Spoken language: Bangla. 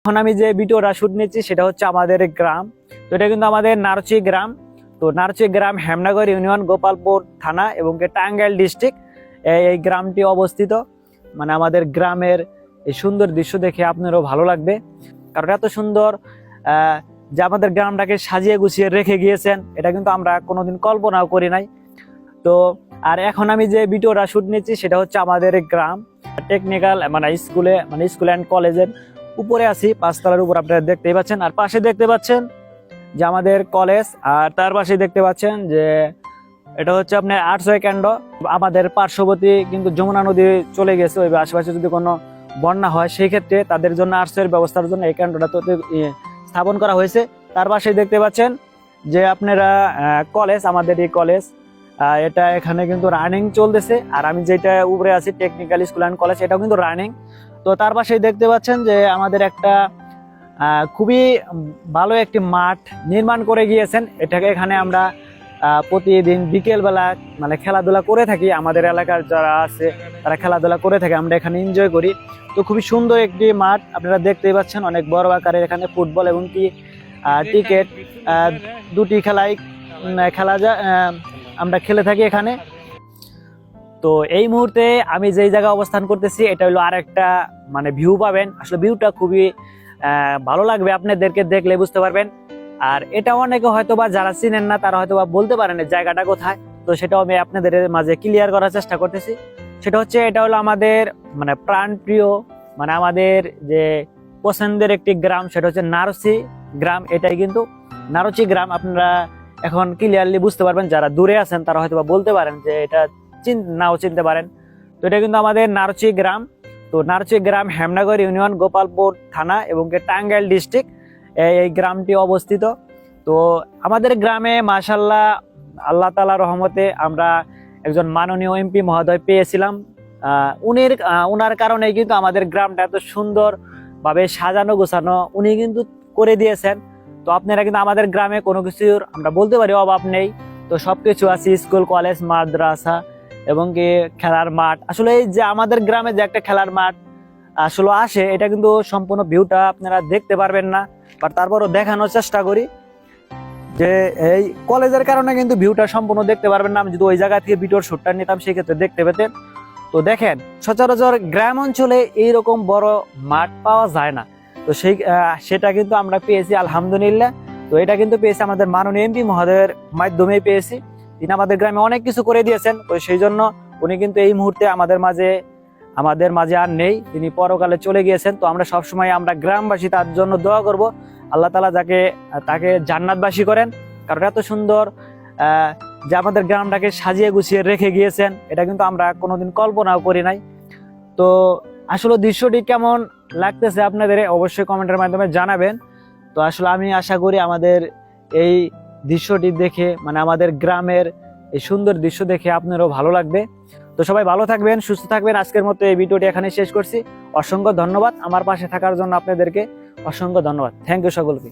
এখন আমি যে ভিডিওটা শুট নিচ্ছি সেটা হচ্ছে আমাদের গ্রাম। তো এটা কিন্তু আমাদের নারচি গ্রাম। তো নারচি গ্রাম হেমনগর ইউনিয়ন, গোপালপুর থানা এবং টাঙ্গাইল ডিস্ট্রিক্ট এই গ্রামটি অবস্থিত। মানে আমাদের গ্রামের এই সুন্দর দৃশ্য দেখে আপনারও ভালো লাগবে, কারণ এত সুন্দর যে আমাদের গ্রামটাকে সাজিয়ে গুছিয়ে রেখে গিয়েছেন, এটা কিন্তু আমরা কোনোদিন কল্পনাও করি নাই। তো আর এখন আমি যে ভিডিওটা শুট নিচ্ছি সেটা হচ্ছে আমাদের গ্রাম টেকনিক্যাল স্কুল অ্যান্ড কলেজের উপরে আছি, 5 তলার উপর আপনারা দেখতেই পাচ্ছেন। আর পাশে দেখতে পাচ্ছেন যে আমাদের কলেজ, আর তার পাশে দেখতে পাচ্ছেন যে এটা হচ্ছে আপনার আর্টসওয়ে কেন্দ্র। আমাদের পার্শ্ববর্তী কিন্তু যমুনা নদী চলে গেছে, ওই আশেপাশে যদি কোনো বন্যা হয় সেই ক্ষেত্রে তাদের জন্য আর্টসওয়ের ব্যবস্থার জন্য এই কেন্দ্রটা তো স্থাপন করা হয়েছে। তার পাশে দেখতে পাচ্ছেন যে আপনারা কলেজ, আমাদের এই কলেজ, এটা এখানে কিন্তু রানিং চলতেছে। আর আমি যেটা উপরে আছি টেকনিক্যাল স্কুল অ্যান্ড কলেজ, এটাও কিন্তু রানিং। তো তার পাশেই দেখতে পাচ্ছেন যে আমাদের একটা খুবই ভালো একটি মাঠ নির্মাণ করে গিয়েছেন। এখানে আমরা প্রতিদিন বিকেলবেলা খেলাধুলা করে থাকি। আমাদের এলাকার যারা আছে তারা খেলাধুলা করে থাকে, আমরা এখানে এনজয় করি। তো খুবই সুন্দর একটি মাঠ আপনারা দেখতেই পাচ্ছেন, অনেক বড় আকারের। এখানে ফুটবল এবং ক্রিকেট দুটি খেলা যায়, আমরা খেলে থাকি এখানে। তো এই মুহূর্তে আমি যেই জায়গায় অবস্থান করতেছি এটা হলো আরেকটা ভিউ পাবেন। আসলে ভিউটা খুবই ভালো লাগবে, আপনাদেরকে দেখলে বুঝতে পারবেন। আর এটা অনেকে হয়তোবা যারা চিনেন না তারা হয়তোবা বলতে পারেন জায়গাটা কোথায়। তো সেটাও আমি আপনাদের মাঝে ক্লিয়ার করার চেষ্টা করতেছি। সেটা হচ্ছে এটা হলো আমাদের প্রাণ প্রিয়, আমাদের যে পছন্দের একটি গ্রাম, সেটা হচ্ছে নারচি গ্রাম। এটাই কিন্তু নারচি গ্রাম। আপনারা এখন ক্লিয়ারলি বুঝতে পারবেন, যারা দূরে আছেন তারা হয়তোবা বলতে পারেন যে এটা নাও চিনতে পারেন। তো এটা কিন্তু আমাদের নারচি গ্রাম। তো নারচি গ্রাম হেমনগর ইউনিয়ন, গোপালপুর থানা এবং টাঙ্গাইল ডিস্ট্রিক্ট এই গ্রামটি অবস্থিত। তো আমাদের গ্রামে মাশাআল্লাহ আল্লাহ তাআলার রহমতে আমরা একজন মাননীয় এমপি মহোদয় পেয়েছিলাম। উনার কারণেই কিন্তু আমাদের গ্রামটা এত সুন্দর ভাবে সাজানো গোছানো উনি কিন্তু করে দিয়েছেন। তো আপনারা কিন্তু আমাদের গ্রামে কোনো কিছুর আমরা বলতে পারি অভাব নেই। তো সবকিছু আছে, স্কুল, কলেজ, মাদ্রাসা এবং খেলার মাঠ। আসলে এই যে আমাদের গ্রামে যে একটা খেলার মাঠ আসলে আসে, এটা কিন্তু সম্পূর্ণ ভিউটা আপনারা দেখতে পারবেন না, বাট তারপরও দেখানোর চেষ্টা করি যে এই কলেজের কারণে কিন্তু ভিউটা সম্পূর্ণ দেখতে পারবেন না। আমি যদি ওই জায়গা থেকে ভিডিওর শুটটা নিতাম সেই ক্ষেত্রে দেখতে পেতেন। তো দেখেন, সচরাচর গ্রাম অঞ্চলে এইরকম বড় মাঠ পাওয়া যায় না। তো সেটা কিন্তু আমরা পেয়েছি আলহামদুলিল্লাহ। তো এটা কিন্তু পেয়েছি আমাদের মাননীয় এমপি মহোদয়ের মাধ্যমেই পেয়েছি। তিনি আমাদের গ্রামে অনেক কিছু করে দিয়েছেন। তো সেই জন্য উনি কিন্তু এই মুহূর্তে আমাদের মাঝে আর নেই, তিনি পরকালে চলে গিয়েছেন। তো আমরা সবসময় আমরা গ্রামবাসী তার জন্য দোয়া করব, আল্লাহ তাআলা তাকে জান্নাতবাসী করেন। কারণ এত সুন্দর যে আমাদের গ্রামটাকে সাজিয়ে গুছিয়ে রেখে গিয়েছেন, এটা কিন্তু আমরা কোনোদিন কল্পনাও করি নাই। তো আসলে দৃশ্যটি কেমন লাগতেছে আপনাদের অবশ্যই কমেন্টের মাধ্যমে জানাবেন। তো আসলে আমি আশা করি আমাদের এই দৃশ্যটি দেখে আমাদের গ্রামের এই সুন্দর দৃশ্য দেখে আপনারও ভালো লাগবে। তো সবাই ভালো থাকবেন, সুস্থ থাকবেন। আজকের মতো এই ভিডিওটি এখানে শেষ করছি। অসংখ্য ধন্যবাদ আমার পাশে থাকার জন্য, আপনাদেরকে অসংখ্য ধন্যবাদ। থ্যাংক ইউ সকলকে।